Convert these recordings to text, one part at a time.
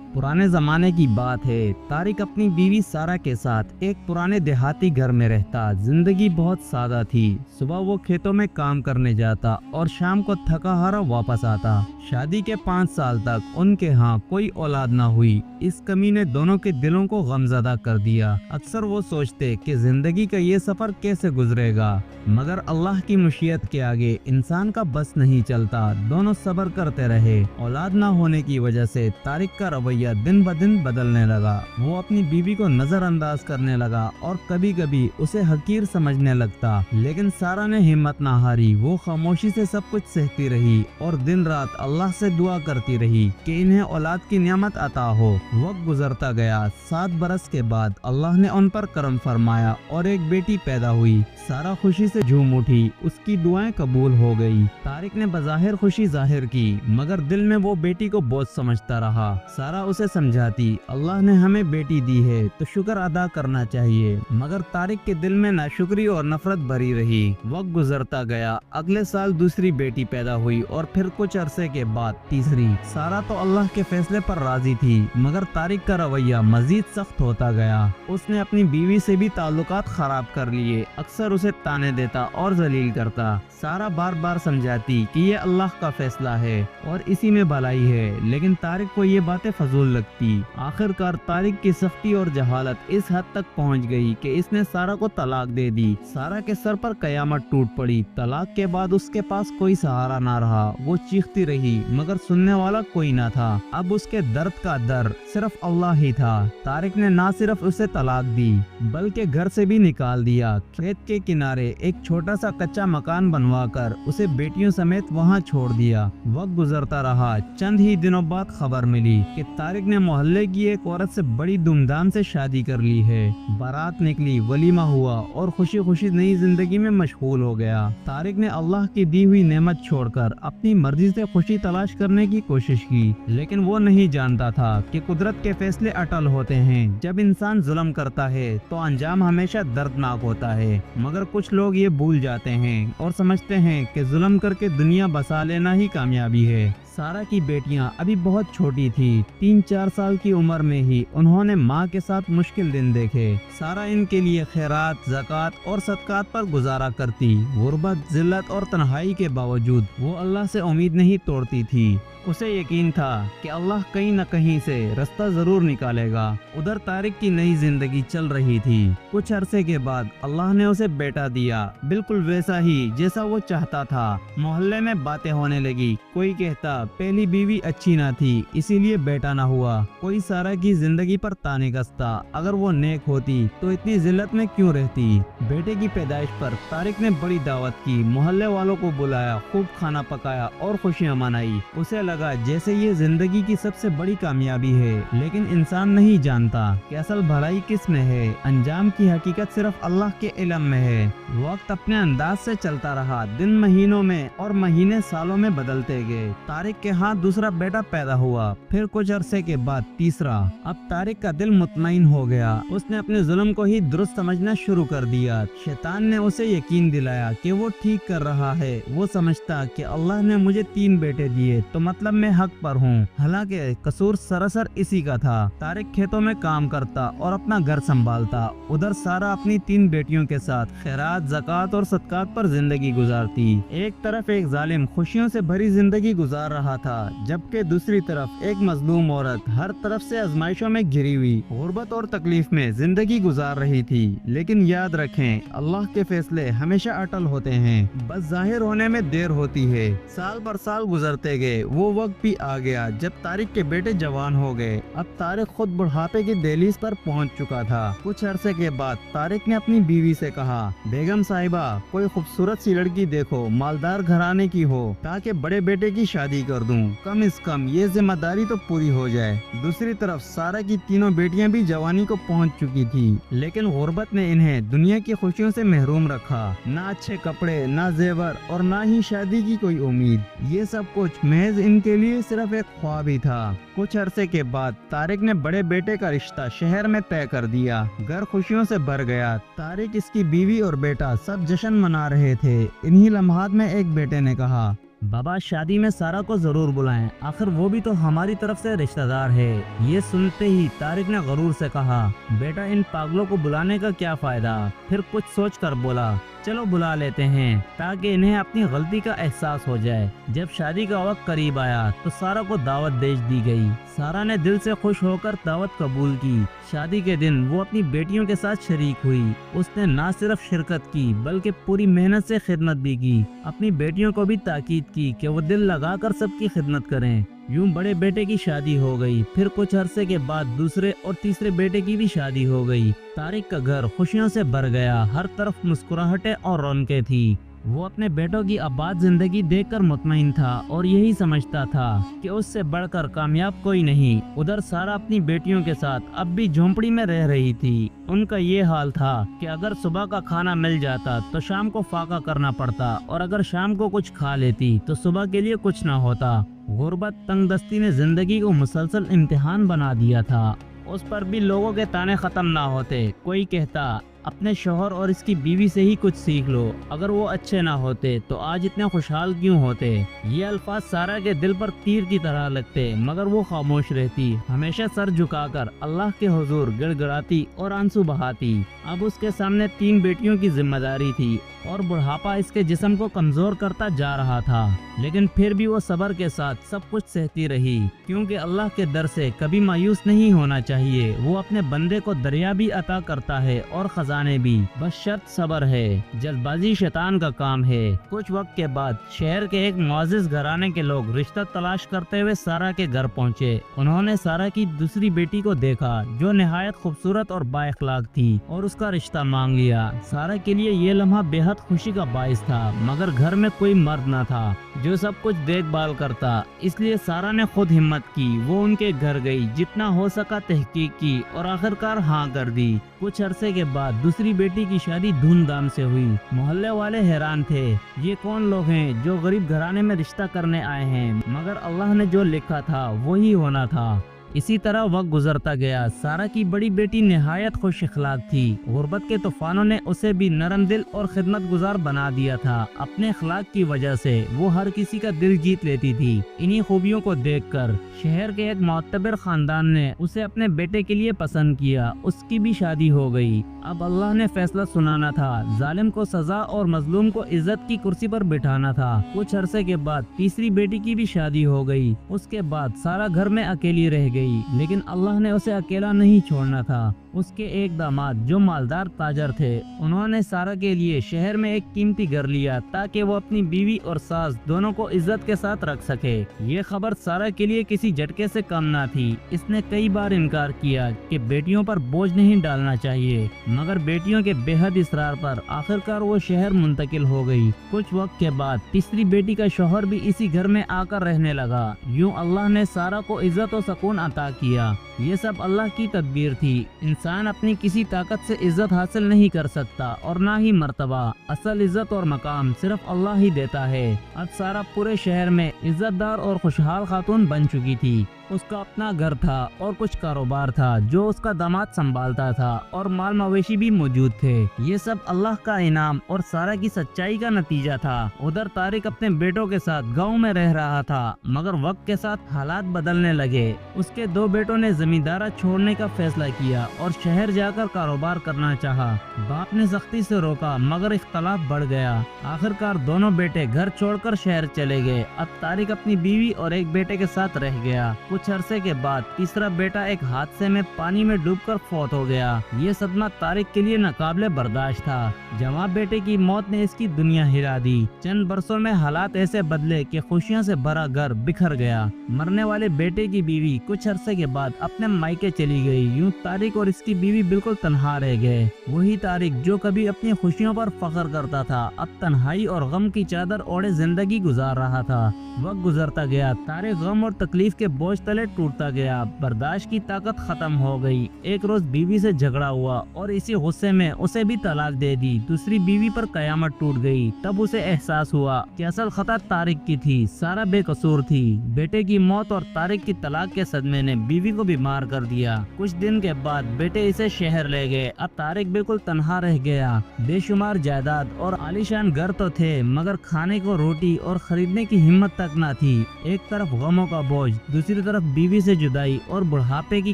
पुराने जमाने की बात है। तारिक अपनी बीवी सारा के साथ एक पुराने देहाती घर में रहता। जिंदगी बहुत सादा थी। सुबह वो खेतों में काम करने जाता और शाम को थका हारा वापस आता। शादी के 5 साल तक उनके यहाँ कोई औलाद ना हुई। इस कमी ने दोनों के दिलों को गमज़दा कर दिया। अक्सर वो सोचते कि जिंदगी का ये सफर कैसे गुजरेगा, मगर अल्लाह की मशीयत के आगे इंसान का बस नहीं चलता। दोनों सब्र करते रहे। औलाद ना होने की वजह से तारिक का रवैया दिन ब दिन बदलने लगा। वो अपनी बीवी को नजरअंदाज करने लगा और कभी कभी उसे हकीर समझने लगता। लेकिन सारा ने हिम्मत ना हारी। वो खामोशी से सब कुछ सहती रही और दिन रात अल्लाह से दुआ करती रही कि इन्हें औलाद की नियामत अता हो। वक्त गुजरता गया। 7 बरस के बाद अल्लाह ने उन पर करम फरमाया और एक बेटी पैदा हुई। सारा खुशी से झूम उठी। उसकी दुआएं कबूल हो गई। तारिक ने बज़ाहिर खुशी जाहिर की, मगर दिल में वो बेटी को बोझ समझता रहा। सारा उसे समझाती, अल्लाह ने हमें बेटी दी है तो शुक्र अदा करना चाहिए, मगर तारिक के दिल में नाशुक्री और नफरत भरी रही। वक्त गुजरता गया। अगले साल दूसरी बेटी पैदा हुई और फिर कुछ अरसे के बाद तीसरी। सारा तो अल्लाह के फैसले पर राजी थी, मगर तारिक का रवैया मजीद सख्त होता गया। उसने अपनी बीवी से भी ताल्लुकात खराब कर लिए। अक्सर उसे ताने देता और जलील करता। सारा बार बार समझाती कि ये अल्लाह का फैसला है और इसी में भलाई है, लेकिन तारिक को ये बातें फजूल लगती। आखिरकार तारिक की सख्ती और जहालत इस हद तक पहुंच गई कि इसने सारा को तलाक दे दी। सारा के सर पर कयामत टूट पड़ी। तलाक के बाद उसके पास कोई सहारा ना रहा। वो चीखती रही, मगर सुनने वाला कोई ना था। अब उसके दर्द का दर सिर्फ अल्लाह ही था। तारिक ने ना सिर्फ उसे तलाक दी, बल्कि घर से भी निकाल दिया। खेत के किनारे एक छोटा सा कच्चा मकान बनवाकर उसे बेटियों समेत वहां छोड़ दिया। वक्त गुजरता रहा। चंद ही दिनों बाद खबर मिली कि तारिक ने मोहल्ले की एक औरत से बड़ी धूमधाम से शादी कर ली है। बारात निकली, वलीमा हुआ और खुशी खुशी नई जिंदगी में मशगूल हो गया। तारिक ने अल्लाह की दी हुई नेमत छोड़कर अपनी मर्जी से खुशी तलाश करने की कोशिश की, लेकिन वो नहीं जानता था कि कुदरत के फैसले अटल होते हैं। जब इंसान जुल्म करता है तो अंजाम हमेशा दर्दनाक होता है, मगर कुछ लोग ये भूल जाते हैं और समझते हैं कि जुल्म करके दुनिया बसा लेना ही कामयाबी है। सारा की बेटियां अभी बहुत छोटी थी। 3-4 साल की उम्र में ही उन्होंने माँ के साथ मुश्किल दिन देखे। सारा इनके लिए खैरात, ज़कात और सदकात पर गुजारा करती। गुर्बत, जिल्लत और तन्हाई के बावजूद वो अल्लाह से उम्मीद नहीं तोड़ती थी। उसे यकीन था कि अल्लाह कहीं न कहीं से रास्ता जरूर निकालेगा। उधर तारिक की नई जिंदगी चल रही थी। कुछ अरसे के बाद अल्लाह ने उसे बेटा दिया, बिल्कुल वैसा ही जैसा वो चाहता था। मोहल्ले में बातें होने लगी। कोई कहता पहली बीवी अच्छी ना थी इसीलिए बेटा ना हुआ। कोई सारा की जिंदगी पर ताने कसता, अगर वो नेक होती तो इतनी जिल्लत में क्यों रहती। बेटे की पैदाइश पर तारिक ने बड़ी दावत की। मोहल्ले वालों को बुलाया, खूब खाना पकाया और खुशियाँ मनाई। उसे लगा जैसे ये जिंदगी की सबसे बड़ी कामयाबी है, लेकिन इंसान नहीं जानता कि असल भलाई किस में है। अंजाम की हकीकत सिर्फ अल्लाह के इल्म में है। वक्त अपने अंदाज से चलता रहा। दिन महीनों में और महीने सालों में बदलते गए। तारिक के हाथ दूसरा बेटा पैदा हुआ, फिर कुछ अरसे के बाद तीसरा। अब तारिक का दिल मुतमईन हो गया। उसने अपने जुल्म को ही दुरुस्त समझना शुरू कर दिया। शैतान ने उसे यकीन दिलाया कि वो ठीक कर रहा है। वो समझता कि अल्लाह ने मुझे 3 बेटे दिए तो मतलब मैं हक पर हूँ, हालांकि कसूर सरासर इसी का था। तारिक खेतों में काम करता और अपना घर संभालता। उधर सारा अपनी 3 बेटियों के साथ खैरात, ज़कात और सदकात पर जिंदगी गुजारती। एक तरफ एक जालिम खुशियों से भरी जिंदगी गुजार रहा था, जबकि दूसरी तरफ एक मजलूम औरत हर तरफ से आजमाइशों में घिरी हुई गुर्बत और तकलीफ में जिंदगी गुजार रही थी। लेकिन याद रखें, अल्लाह के फैसले हमेशा अटल होते हैं, बस जाहिर होने में देर होती है। साल पर साल गुजरते गए। वो वक्त भी आ गया जब तारिक के बेटे जवान हो गए। अब तारिक खुद बुढ़ापे की दहलीज पर पहुंच चुका था। कुछ अरसे के बाद तारिक ने अपनी बीवी से कहा, बेगम साहिबा, कोई खूबसूरत सी लड़की देखो, मालदार घराने की हो, ताकि बड़े बेटे की शादी कर दूं। कम से कम ये जिम्मेदारी तो पूरी हो जाए। दूसरी तरफ सारा की तीनों बेटियां भी जवानी को पहुंच चुकी थी, लेकिन गुर्बत ने इन्हें दुनिया की खुशियों से महरूम रखा। ना अच्छे कपड़े, ना जेवर और ना ही शादी की कोई उम्मीद। ये सब कुछ महज इनके लिए सिर्फ एक ख्वाब ही था। कुछ अरसे के बाद तारिक ने बड़े बेटे का रिश्ता शहर में तय कर दिया। घर खुशियों से भर गया। तारिक, इसकी बीवी और बेटा सब जश्न मना रहे थे। इन्हीं लम्हात में एक बेटे ने कहा, بابا شادی میں سارا کو ضرور بلائیں، آخر وہ بھی تو ہماری طرف سے رشتہ دار ہے۔ یہ سنتے ہی طارق نے غرور سے کہا، بیٹا ان پاگلوں کو بلانے کا کیا فائدہ؟ پھر کچھ سوچ کر بولا، چلو بلا لیتے ہیں تاکہ انہیں اپنی غلطی کا احساس ہو جائے۔ جب شادی کا وقت قریب آیا تو سارا کو دعوت بھیج دی گئی۔ سارا نے دل سے خوش ہو کر دعوت قبول کی۔ شادی کے دن وہ اپنی بیٹیوں کے ساتھ شریک ہوئی۔ اس نے نہ صرف شرکت کی بلکہ پوری محنت سے خدمت بھی کی۔ اپنی بیٹیوں کو بھی تاکید کی کہ وہ دل لگا کر سب کی خدمت کریں۔ یوں بڑے بیٹے کی شادی ہو گئی۔ پھر کچھ عرصے کے بعد دوسرے اور تیسرے بیٹے کی بھی شادی ہو گئی۔ طارق کا گھر خوشیوں سے بھر گیا، ہر طرف مسکراہٹیں اور رونقیں تھی۔ وہ اپنے بیٹوں کی آباد زندگی دیکھ کر مطمئن تھا اور یہی سمجھتا تھا کہ اس سے بڑھ کر کامیاب کوئی نہیں۔ ادھر سارا اپنی بیٹیوں کے ساتھ اب بھی جھونپڑی میں رہ رہی تھی۔ ان کا یہ حال تھا کہ اگر صبح کا کھانا مل جاتا تو شام کو فاقہ کرنا پڑتا، اور اگر شام کو کچھ کھا لیتی تو صبح کے لیے کچھ نہ ہوتا۔ غربت تنگ دستی نے زندگی کو مسلسل امتحان بنا دیا تھا۔ اس پر بھی لوگوں کے طعنے ختم نہ ہوتے۔ کوئی کہتا، اپنے شوہر اور اس کی بیوی سے ہی کچھ سیکھ لو، اگر وہ اچھے نہ ہوتے تو آج اتنے خوشحال کیوں ہوتے؟ یہ الفاظ سارا کے دل پر تیر کی طرح لگتے، مگر وہ خاموش رہتی، ہمیشہ سر جھکا کر اللہ کے حضور گڑ گڑاتی اور آنسو بہاتی۔ اب اس کے سامنے 3 بیٹیوں کی ذمہ داری تھی اور بڑھاپا اس کے جسم کو کمزور کرتا جا رہا تھا، لیکن پھر بھی وہ صبر کے ساتھ سب کچھ سہتی رہی، کیونکہ اللہ کے در سے کبھی مایوس نہیں ہونا چاہیے۔ وہ اپنے بندے کو دریا بھی عطا کرتا ہے اور خزانے بھی، بس شرط صبر ہے۔ جلد بازی شیطان کا کام ہے۔ کچھ وقت کے بعد شہر کے ایک معزز گھرانے کے لوگ رشتہ تلاش کرتے ہوئے سارا کے گھر پہنچے۔ انہوں نے سارا کی دوسری بیٹی کو دیکھا جو نہایت خوبصورت اور با اخلاق تھی، اور اس کا رشتہ مانگ لیا۔ سارا کے لیے یہ لمحہ بے حد خوشی کا باعث تھا، مگر گھر میں کوئی مرد نہ تھا جو سب کچھ دیکھ بھال کرتا، اس لیے سارا نے خود ہمت کی۔ وہ ان کے گھر گئی، جتنا ہو سکا تحقیق کی اور آخرکار ہاں کر دی۔ کچھ عرصے کے بعد دوسری بیٹی کی شادی دھوم دھام سے ہوئی۔ محلے والے حیران تھے، یہ کون لوگ ہیں جو غریب گھرانے میں رشتہ کرنے آئے ہیں؟ مگر اللہ نے جو لکھا تھا وہی ہونا تھا۔ اسی طرح وقت گزرتا گیا۔ سارا کی بڑی بیٹی نہایت خوش اخلاق تھی۔ غربت کے طوفانوں نے اسے بھی نرم دل اور خدمت گزار بنا دیا تھا۔ اپنے اخلاق کی وجہ سے وہ ہر کسی کا دل جیت لیتی تھی۔ انہی خوبیوں کو دیکھ کر شہر کے ایک معتبر خاندان نے اسے اپنے بیٹے کے لیے پسند کیا۔ اس کی بھی شادی ہو گئی۔ اب اللہ نے فیصلہ سنانا تھا، ظالم کو سزا اور مظلوم کو عزت کی کرسی پر بٹھانا تھا۔ کچھ عرصے کے بعد تیسری بیٹی کی بھی شادی ہو گئی۔ اس کے بعد سارا گھر میں اکیلی رہ گئی، لیکن اللہ نے اسے اکیلا نہیں چھوڑنا تھا۔ اس کے ایک داماد جو مالدار تاجر تھے، انہوں نے سارا کے لیے شہر میں ایک قیمتی گھر لیا تاکہ وہ اپنی بیوی اور ساس دونوں کو عزت کے ساتھ رکھ سکے۔ یہ خبر سارا کے لیے کسی جھٹکے سے کم نہ تھی۔ اس نے کئی بار انکار کیا کہ بیٹیوں پر بوجھ نہیں ڈالنا چاہیے، مگر بیٹیوں کے بے حد اصرار پر آخرکار وہ شہر منتقل ہو گئی۔ کچھ وقت کے بعد تیسری بیٹی کا شوہر بھی اسی گھر میں آ کر رہنے لگا۔ یوں اللہ نے سارا کو عزت و سکون عطا کیا۔ یہ سب اللہ کی تدبیر تھی۔ انسان اپنی کسی طاقت سے عزت حاصل نہیں کر سکتا اور نہ ہی مرتبہ۔ اصل عزت اور مقام صرف اللہ ہی دیتا ہے۔ اب سارا پورے شہر میں عزت دار اور خوشحال خاتون بن چکی تھی۔ اس کا اپنا گھر تھا اور کچھ کاروبار تھا جو اس کا داماد سنبھالتا تھا، اور مال مویشی بھی موجود تھے۔ یہ سب اللہ کا انعام اور سارا کی سچائی کا نتیجہ تھا۔ ادھر طارق اپنے بیٹوں کے ساتھ گاؤں میں رہ رہا تھا، مگر وقت کے ساتھ حالات بدلنے لگے۔ اس کے 2 بیٹوں نے زمیندارہ چھوڑنے کا فیصلہ کیا اور شہر جا کر کاروبار کرنا چاہا۔ باپ نے سختی سے روکا، مگر اختلاف بڑھ گیا۔ آخرکار دونوں بیٹے گھر چھوڑ کر شہر چلے گئے۔ اب طارق اپنی بیوی اور ایک بیٹے کے ساتھ رہ گیا۔ کچھ عرصے کے بعد تیسرا بیٹا ایک حادثے میں پانی میں ڈوب کر فوت ہو گیا۔ یہ صدمہ طارق کے لیے ناقابل برداشت تھا۔ جوان بیٹے کی موت نے اس کی دنیا ہلا دی۔ چند برسوں میں حالات ایسے بدلے کہ خوشیوں سے بھرا گھر بکھر گیا۔ مرنے والے بیٹے کی بیوی کچھ عرصے کے بعد اپنے مائکے چلی گئی۔ یوں طارق اور اس کی بیوی بالکل تنہا رہ گئے۔ وہی طارق جو کبھی اپنی خوشیوں پر فخر کرتا تھا، اب تنہائی اور غم کی چادر اوڑھے زندگی گزار رہا تھا۔ وقت گزرتا گیا، طارق غم اور تکلیف کے بوجھ तले टूटता गया। बर्दाश्त की ताकत खत्म हो गई। एक रोज बीवी से झगड़ा हुआ और इसी गुस्से में उसे भी तलाक दे दी। दूसरी बीवी पर कयामत टूट गई। तब उसे एहसास हुआ कि असल खता तारिक की थी। सारा बेकसूर थी। बेटे की मौत और तारिक की तलाक के सदमे ने बीवी को बीमार कर दिया। कुछ दिन के बाद बेटे इसे शहर ले गए। अब तारिक बिल्कुल तन्हा रह गया। बेशुमार जायदाद और आलीशान घर तो थे, मगर खाने को रोटी और खरीदने की हिम्मत तक न थी। एक तरफ गमों का बोझ, दूसरी तरफ बीवी से जुदाई और बुढ़ापे की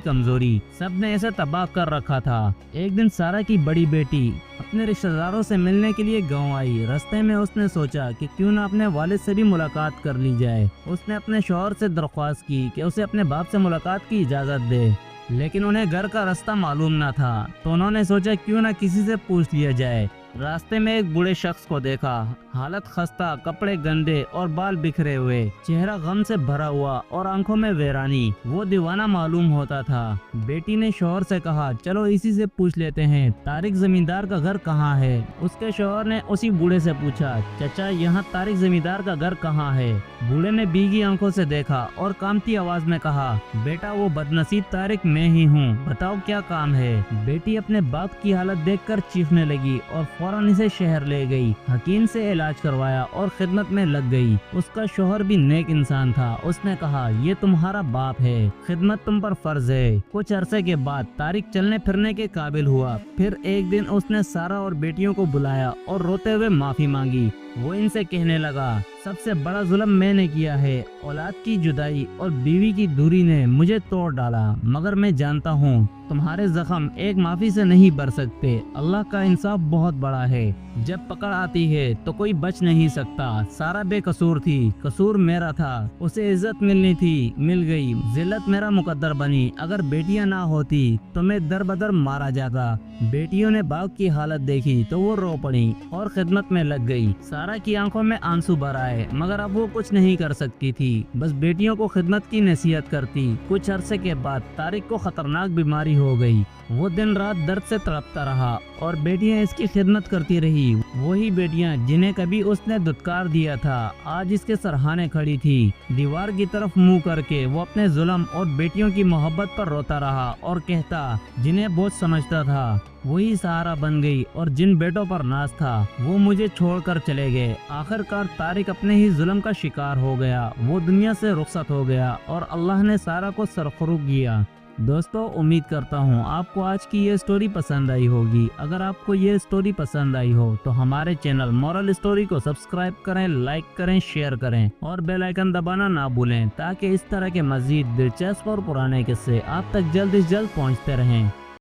कमजोरी, सब ने ऐसे तबाह कर रखा था। एक दिन सारा की बड़ी बेटी अपने रिश्तेदारों से मिलने के लिए गांव आई। रास्ते में उसने सोचा कि क्यों न अपने वालिद से भी मुलाकात कर ली जाए। उसने अपने शौहर से दरख्वास्त की कि उसे अपने बाप से मुलाकात की इजाजत दे, लेकिन उन्हें घर का रास्ता मालूम न था, तो उन्होंने सोचा क्यों न किसी से पूछ लिया जाए। रास्ते में एक बूढ़े शख्स को देखा, हालत खस्ता, कपड़े गंदे और बाल बिखरे हुए, चेहरा गम से भरा हुआ और आंखों में वीरानी। वो दीवाना मालूम होता था। बेटी ने शौहर से कहा, चलो इसी से पूछ लेते हैं, तारिक जमींदार का घर कहाँ है। उसके शौहर ने उसी बूढ़े से पूछा, चचा यहाँ तारिक जमींदार का घर कहाँ है। बूढ़े ने भीगी आंखों से देखा और कांपती आवाज में कहा, बेटा वो बदनसीब तारिक मैं ही हूँ, बताओ क्या काम है। बेटी अपने बाप की हालत देखकर चीखने लगी और फौरन इसे शहर ले गई। हकीम से इलाज करवाया और खिदमत में लग गई। उसका शौहर भी नेक इंसान था। उसने कहा, ये तुम्हारा बाप है, खिदमत तुम पर फर्ज है। कुछ अरसे के बाद तारिक चलने फिरने के काबिल हुआ। फिर एक दिन उसने सारा और बेटियों को बुलाया और रोते हुए माफी मांगी। वो इनसे कहने लगा, सबसे बड़ा जुल्म मैंने किया है। औलाद की जुदाई और बीवी की दूरी ने मुझे तोड़ डाला, मगर मैं जानता हूँ तुम्हारे जख्म एक माफी से नहीं भर सकते। अल्लाह का इंसाफ बहुत बड़ा है। जब पकड़ आती है तो कोई बच नहीं सकता। सारा बेकसूर थी, कसूर मेरा था। उसे इज्जत मिलनी थी, मिल गई। जिल्लत मेरा मुकद्दर बनी। अगर बेटियां ना होती तो मैं दर बदर मारा जाता। बेटियों ने बाप की हालत देखी तो वो रो पड़ी और खिदमत में लग गई। सारा की आंखों में आंसू भर आए, मगर अब वो कुछ नहीं कर सकती थी, बस बेटियों को खिदमत की नसीहत करती। कुछ अरसे के बाद तारिक को खतरनाक बीमारी हो गई। वो दिन रात दर्द से तड़पता रहा और बेटियां इसकी खिदमत करती रही। वही बेटियां जिन्हें कभी उसने दुत्कार दिया था, आज इसके सरहाने खड़ी थी। दीवार की तरफ मुंह करके वो अपने जुल्म और बेटियों की मोहब्बत पर रोता रहा और कहता, जिन्हें बोझ समझता था वही सहारा बन गई, और जिन बेटों पर नाज था वो मुझे छोड़कर चले गए। आखिरकार तारिक अपने ही जुल्म का शिकार हो गया। वो दुनिया से रुखसत हो गया और अल्लाह ने सारा को सरखुरुख किया। दोस्तों, उम्मीद करता हूँ आपको आज की ये स्टोरी पसंद आई होगी। अगर आपको ये स्टोरी पसंद आई हो तो हमारे चैनल मॉरल स्टोरी को सब्सक्राइब करें, लाइक करें, शेयर करें और बेल आइकन दबाना ना भूलें, ताकि इस तरह के मजीद दिलचस्प और पुराने किस्से आप तक जल्द से जल्द पहुँचते रहें।